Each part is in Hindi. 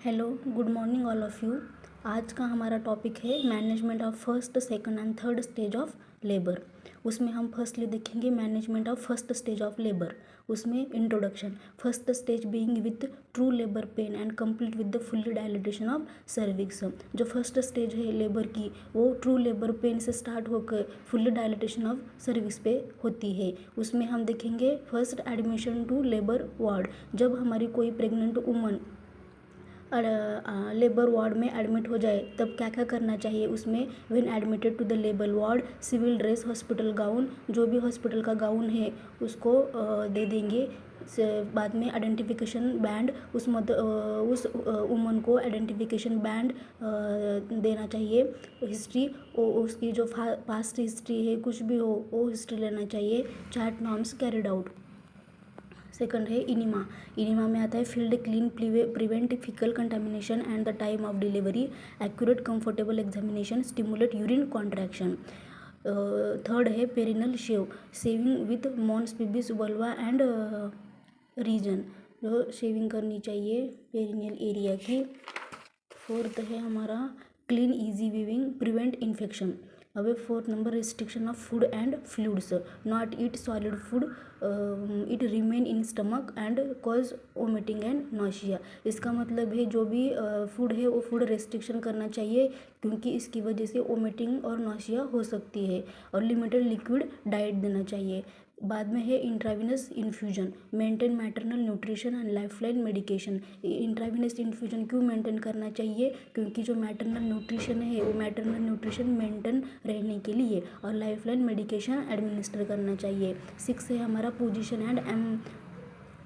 Hello, good morning all of you. आज का हमारा टॉपिक है management of first, second and third stage of labour. उसमें हम फर्स्टली देखेंगे management of first stage of labour. उसमें introduction, first stage being with true labour pain and complete with the fully dilatation of cervix. जो फर्स्ट स्टेज है लेबर की, वो ट्रू लेबर पेन से स्टार्ट होकर फुल्ली डायलिटेशन ऑफ सर्विक्स पे होती है। उसमें हम देखेंगे first admission to labour ward. जब हमारी कोई प्रेग्नेंट वुमन लेबर वार्ड में एडमिट हो जाए तब क्या क्या करना चाहिए। उसमें when admitted to the labour ward, civil dress, hospital gown, जो भी हॉस्पिटल का गाउन है उसको दे देंगे। बाद में आइडेंटिफिकेशन बैंड, उस वुमन को आइडेंटिफिकेशन बैंड देना चाहिए। हिस्ट्री, उसकी जो पास्ट हिस्ट्री है कुछ भी हो वो हिस्ट्री लेना चाहिए। Chart norms carried out. Second है इनिमा। इनिमा में आता है field clean, prevent faecal contamination and the time of delivery, accurate comfortable examination, stimulate urine contraction. Third है perineal shave, shaving with mons pubis vulva and region, जो शेविंग करनी चाहिए पेरिनियल एरिया की। फोर्थ है हमारा clean easy weaving, prevent infection. अब fourth number restriction of food and fluids, not eat solid food, it remain in stomach and cause vomiting and nausea. इसका मतलब है जो भी फूड है वो फूड रेस्ट्रिक्शन करना चाहिए, क्योंकि इसकी वजह से वोमिटिंग और नॉशिया हो सकती है। और लिमिटेड लिक्विड डाइट देना चाहिए। बाद में है intravenous infusion, maintain maternal nutrition and lifeline medication. Intravenous infusion क्यों मेंटेन करना चाहिए, क्योंकि जो मैटरनल न्यूट्रिशन है वो मैटरनल न्यूट्रिशन मेंटेन रहने के लिए, और लाइफलाइन मेडिकेशन एडमिनिस्टर करना चाहिए। 6 है हमारा पोजीशन एंड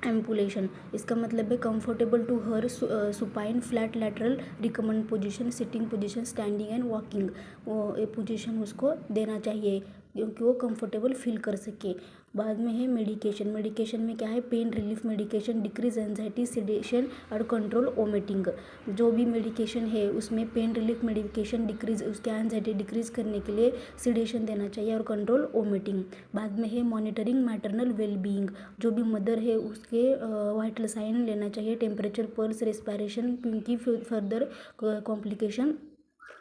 एम्पुलेशन। इसका मतलब है comfortable to her, supine, flat lateral, recumbent position, sitting position, standing and walking. वो ये पोजीशन उसको देना चाहिए क्योंकि वो कंफर्टेबल फील कर सके। बाद में है मेडिकेशन। मेडिकेशन में क्या है, pain relief medication, decrease anxiety, sedation और कंट्रोल वोमिटिंग। जो भी मेडिकेशन है उसमें पेन रिलीफ मेडिकेशन डिक्रीज, उसके एंजाइटी डिक्रीज करने के लिए सिडेशन देना चाहिए और कंट्रोल वोमिटिंग। बाद में है मॉनिटरिंग मैटरनल वेलबींग, जो भी मदर है उसके वाइटल साइन लेना चाहिए, टेम्परेचर, पल्स, रेस्पिरेशन, क्योंकि फर्दर कॉम्प्लिकेशन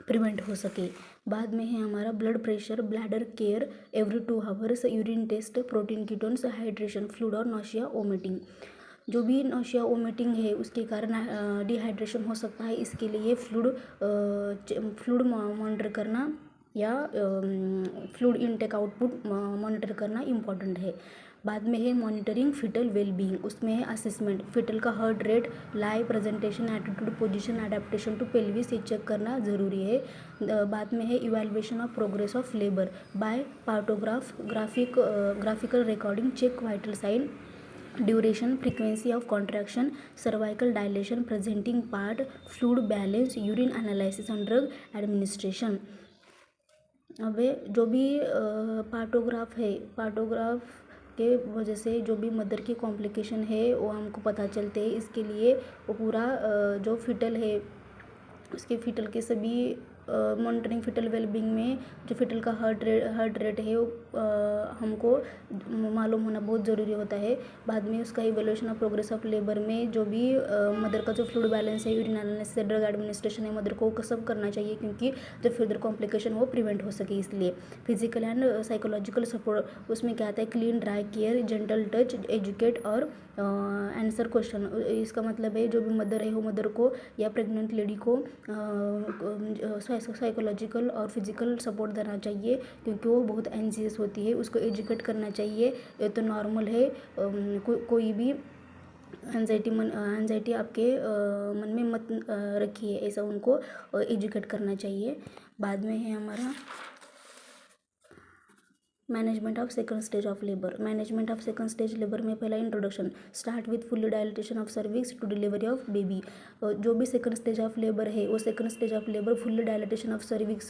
प्रिवेंट हो सके। बाद में है हमारा blood pressure, bladder care every 2 hours, urine test, protein ketones, hydration, fluid और नॉशिया वोमिटिंग। जो भी नॉशिया वोमिटिंग है उसके कारण डिहाइड्रेशन हो सकता है, इसके लिए फ्लूड मॉनिटर करना या फ्लूड इनटेक आउटपुट मॉनिटर करना इम्पॉर्टेंट है। बाद में है मॉनिटरिंग फिटल वेलबींग, उसमें है असेसमेंट, फिटल का heart rate, lie, presentation, attitude, position, adaptation to pelvis, ये चेक करना ज़रूरी है। बाद में है evaluation of progress of labour by partograph, graphical recording, check vital sign, duration, frequency of contraction, cervical dilation, presenting part, fluid balance, urine analysis and drug administration. अब जो भी पार्टोग्राफ है, पार्टोग्राफ के वजह से जो भी मदर की कॉम्प्लिकेशन है वो हमको पता चलते हैं। इसके लिए वो पूरा जो फिटल है उसके फिटल के सभी मॉनिटरिंग फिटल वेलबींग में जो फिटल का हार्ट रेट है वो हमको मालूम होना बहुत ज़रूरी होता है। बाद में उसका evaluation of progress of labour में जो भी मदर का जो फ्लूइड बैलेंस है, यूरिन एनालिसिस, ड्रग एडमिनिस्ट्रेशन है, मदर को सब करना चाहिए, क्योंकि जो फर्दर कॉम्प्लिकेशन वो प्रिवेंट हो सके। इसलिए फिजिकल एंड साइकोलॉजिकल सपोर्ट, उसमें क्या आता है, clean dry care, gentle touch, educate और आंसर क्वेश्चन। इसका मतलब है जो भी मदर है वो मदर को या प्रेग्नेंट लेडी को साइकोलॉजिकल और फिजिकल सपोर्ट देना चाहिए, क्योंकि वो बहुत एंजियस होती है, उसको एजुकेट करना चाहिए। ये तो नॉर्मल है, कोई भी एंजाइटी आपके मन में मत रखिए, ऐसा उनको एजुकेट करना चाहिए। बाद में है हमारा management of second stage of labour. Management of second stage labour में पहला introduction, start with full dilatation of cervix to delivery of baby. जो भी सेकंड स्टेज ऑफ लेबर है वो second stage of labour full dilatation of cervix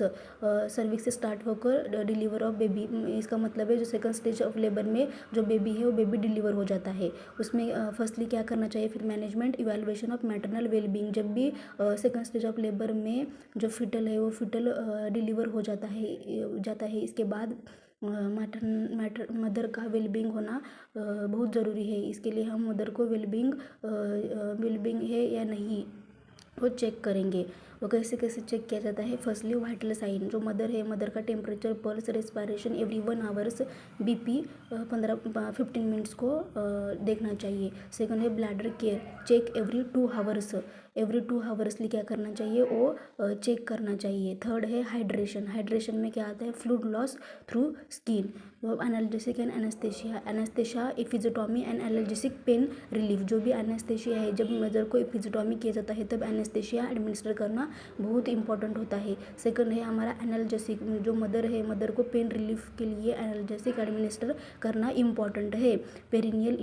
से स्टार्ट होकर डिलीवर ऑफ बेबी। इसका मतलब है जो सेकंड स्टेज ऑफ लेबर में जो बेबी है वो बेबी डिलीवर हो जाता है। उसमें फर्स्टली क्या करना चाहिए, फिर management, evaluation of maternal wellbeing. जब भी सेकंड स्टेज ऑफ लेबर में जो फिटल है वो फिटल डिलीवर हो जाता है, इसके बाद मदर का वेलबींग होना बहुत ज़रूरी है। इसके लिए हम मदर को वेलबींग है या नहीं वो चेक करेंगे। वो कैसे कैसे चेक किया जाता है? फर्स्टली वाइटल साइन, जो मदर है, मदर का temperature, pulse, respiration every 1 hours, BP 15 minutes को देखना चाहिए। सेकंड है bladder care, check every 2 hours, every 2 आवर्सली क्या करना चाहिए? वो चेक करना चाहिए। थर्ड है हाइड्रेशन, हाइड्रेशन में क्या आता है? Fluid loss through skin. Analgesic and anaesthesia, anaesthesia, episiotomy and analgesic pain relief, जो भी एनेस्थेशिया है, जब मदर को एपिजोटॉमी किया जाता है तब एनेस्थेशिया एडमिनिस्टर करना बहुत इंपॉर्टेंट होता है। सेकंड है हमारा एनाल्जेसिक, जो मदर है, मदर को पेन रिलीफ के लिए एनाल्जेसिक एडमिनिस्टर करना इंपॉर्टेंट है। पेरिनियल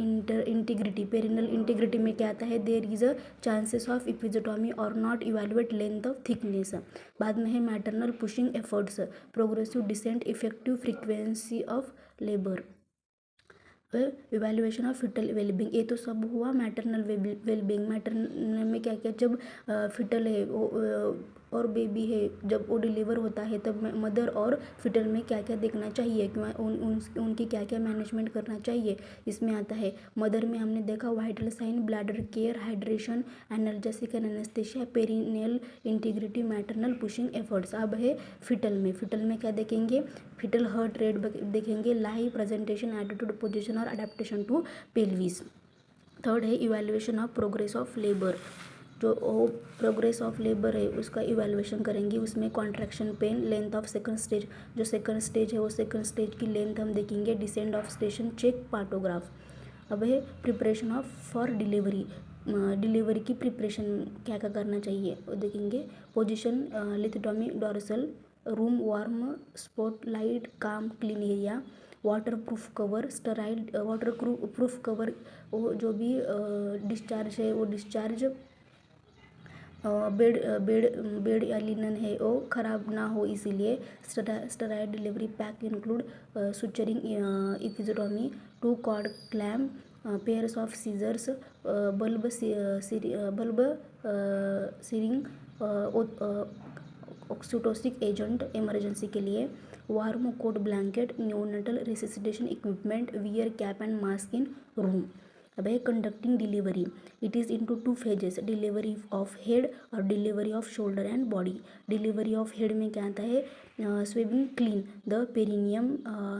इंटीग्रिटी, पेरिनियल इंटीग्रिटी में क्या आता है? There is a chances of episiotomy और not evaluate length of thickness. बाद में है maternal pushing efforts, progressive descent, effective frequency of labour, evaluation of foetal wellbeing. ये तो सब हुआ मैटरनल वेलबींग। मैटरनल में क्या क्या? जब फिटल है वो और बेबी है, जब वो डिलीवर होता है तब मदर और फिटल में क्या क्या देखना चाहिए, उनकी क्या क्या मैनेजमेंट करना चाहिए, इसमें आता है। मदर में हमने देखा vital sign, bladder care, hydration, analgesic and anaesthesia, perineal integrity, maternal pushing efforts. अब है फिटल में, फिटल में क्या देखेंगे? फिटल हार्ट रेट देखेंगे, लाई, प्रेजेंटेशन, एटीट्यूड, पोजीशन और अडेप्टेशन टू पेल्विस। थर्ड है evaluation of progress of labour, जो प्रोग्रेस ऑफ लेबर है उसका इवैल्यूएशन करेंगे। उसमें contraction, pain, length of second stage, जो सेकंड स्टेज है वो सेकंड स्टेज की लेंथ हम देखेंगे। Descent of station, check partograph. अब है preparation of for delivery, delivery की प्रिपरेशन क्या क्या करना चाहिए वो देखेंगे। Position, lithotomy, dorsal, room warm, spotlight, calm, clean area, water proof cover, sterile, water proof cover, वो जो भी डिस्चार्ज है वो डिस्चार्ज बेड बेड बेड या लिनन है वो ख़राब ना हो, इसीलिए sterile delivery pack include suturing, episiotomy, 2 cord clamp, pairs of scissors, bulb syringe, oxytocic agent emergency के लिए, warm coat blanket, neonatal resuscitation equipment, wear cap and mask in room. अब है conducting delivery, it is into 2 phases, delivery of head और delivery of shoulder and body. Delivery of head में क्या आता है? Sweeping clean the perineum,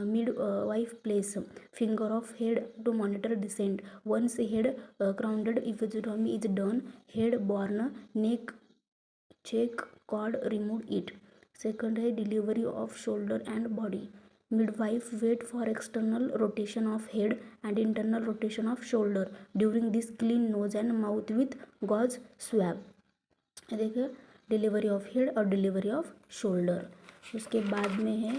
midwife place finger of head to monitor descent, once head crowned episiotomy is done, head born, neck check, cord remove it. Second है delivery of shoulder and body, midwife wait for external rotation of head and internal rotation of shoulder, during this clean nose and mouth with gauze swab। देखिए डिलीवरी ऑफ हेड और डिलीवरी ऑफ शोल्डर। उसके बाद में है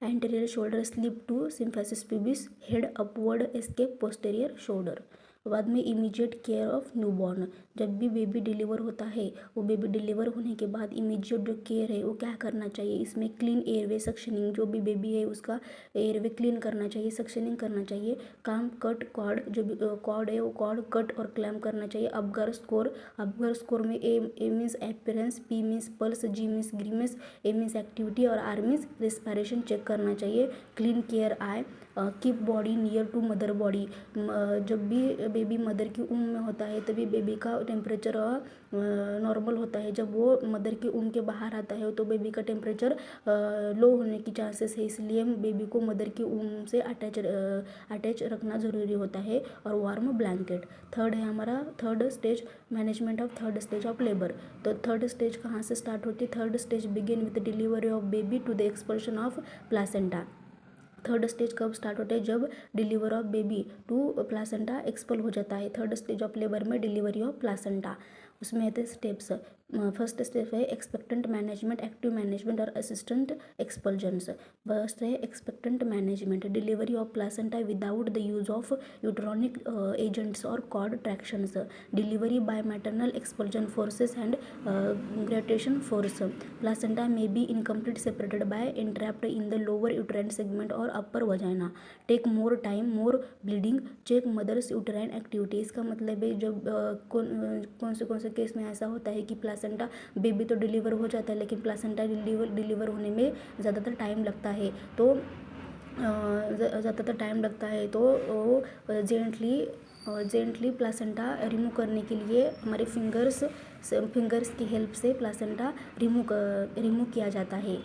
anterior shoulder slip to symphysis pubis, head upward escape posterior shoulder. बाद में इमीडिएट केयर ऑफ न्यूबॉर्न, जब भी बेबी डिलीवर होता है वो बेबी डिलीवर होने के बाद इमीडिएट जो केयर है वो क्या करना चाहिए? इसमें क्लीन एयरवे, सक्शनिंग, जो भी बेबी है उसका एयरवे क्लीन करना चाहिए, सक्शनिंग करना चाहिए। काम, कट कॉर्ड, जो भी कॉर्ड है वो कॉर्ड कट और क्लैम्प करना चाहिए। अपगर स्कोर, अपगर स्कोर में A means appearance, P means pulse, G means grimace, A means activity और आर मीन्स रेस्पिरेशन चेक करना चाहिए। Clean care eye, keep body near to mother body, जब भी बेबी मदर की उम्र में होता है तभी बेबी का टेम्परेचर नॉर्मल होता है। जब वो मदर की उम्र के बाहर आता है तो बेबी का टेम्परेचर लो होने की चांसेस है, इसलिए बेबी को मदर की उम्र से अटैच रखना ज़रूरी होता है। और वार्म ब्लैंकेट। थर्ड है हमारा third stage, management of third stage of labour. तो थर्ड स्टेज कहाँ से स्टार्ट होती है? Third stage begin with delivery of baby to the expulsion of placenta. Third stage कब स्टार्ट होता है? जब deliver of baby to placenta expel हो जाता है। थर्ड स्टेज ऑफ लेबर में डिलीवरी ऑफ प्लासेंटा, उसमें आते स्टेप्स। फर्स्ट स्टेप है एक्सपेक्टेंट मैनेजमेंट, एक्टिव मैनेजमेंट और असिस्टेंट एक्सपल्जन्स। फर्स्ट है expectant management, delivery of placenta without the use of uterotonic agents और cord tractions, delivery by maternal expulsion forces and gravitation force. Placenta में be incomplete separated by entrapped in the lower uterine segment और upper vagina, take more time, more bleeding, check mother's uterine activity. इसका मतलब है जब कौन से केस में ऐसा होता है कि प्लासेंटा बेबी तो डिलीवर हो जाता है लेकिन प्लासेंटा डिलीवर होने में ज़्यादातर टाइम लगता है, तो वो जेंटली जेंटली प्लासेंटा रिमूव करने के लिए हमारे फिंगर्स की हेल्प से प्लासेंटा रिमूव किया जाता है।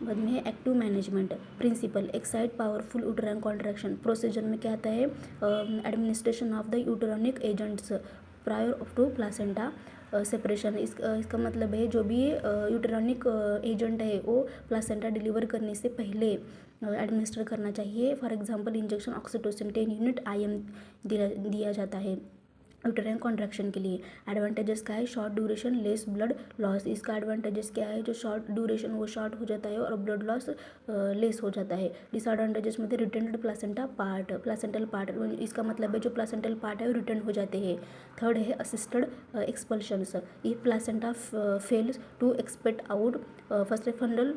बाद में active management principle excite powerful uterine contraction. Procedure में क्या आता है, administration of the uterotonic agents prior to placenta separation. इसका मतलब है जो भी यूटेरोनिक एजेंट है वो प्लासेंटा डिलीवर करने से पहले एडमिनिस्टर करना चाहिए। For example injection oxytocin 10 unit IM दिया जाता है यूटेराइन कॉन्ट्रैक्शन के लिए। एडवांटेजेस क्या है, short duration less blood loss. इसका एडवांटेजेस क्या है, जो शॉर्ट ड्यूरेशन वो शॉर्ट हो जाता है और ब्लड लॉस लेस हो जाता है। डिसएडवांटेजेस में रिटेंड प्लासेंटल पार्ट, इसका मतलब है जो प्लासेंटल पार्ट है वो रिटेंड हो जाते हैं। थर्ड है असिस्टेड एक्सपल्शंस। ये placenta fails to expect out, first है फंडल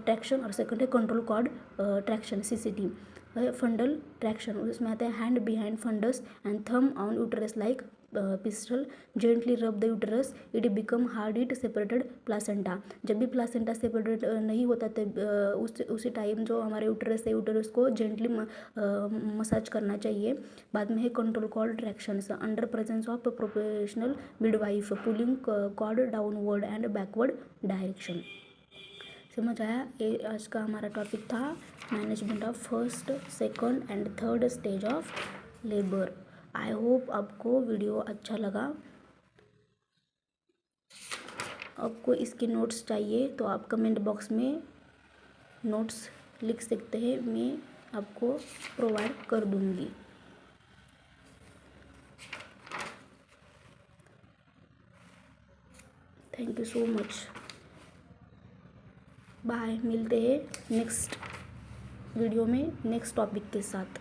ट्रैक्शन और सेकंड है control cord traction CCT। Fundal traction उसमें आता है hand behind fundus and thumb on uterus like pistol gently rub the uterus it become hard it separated placenta. जब भी प्लासेंटा सेपरेटेड नहीं होता तब उसी टाइम जो हमारे यूटेरस है यूटेरस को जेंटली मसाज करना चाहिए। बाद में है control cord tractions under presence of professional midwife pulling cord downward and backward direction. समझ आया। ये आज का हमारा टॉपिक था management of first second and third stage of labour. I hope आपको वीडियो अच्छा लगा। आपको इसके नोट्स चाहिए तो आप कमेंट बॉक्स में नोट्स लिख सकते हैं, मैं आपको प्रोवाइड कर दूंगी। Thank you so much. Bye, मिलते हैं नेक्स्ट वीडियो में नेक्स्ट टॉपिक के साथ।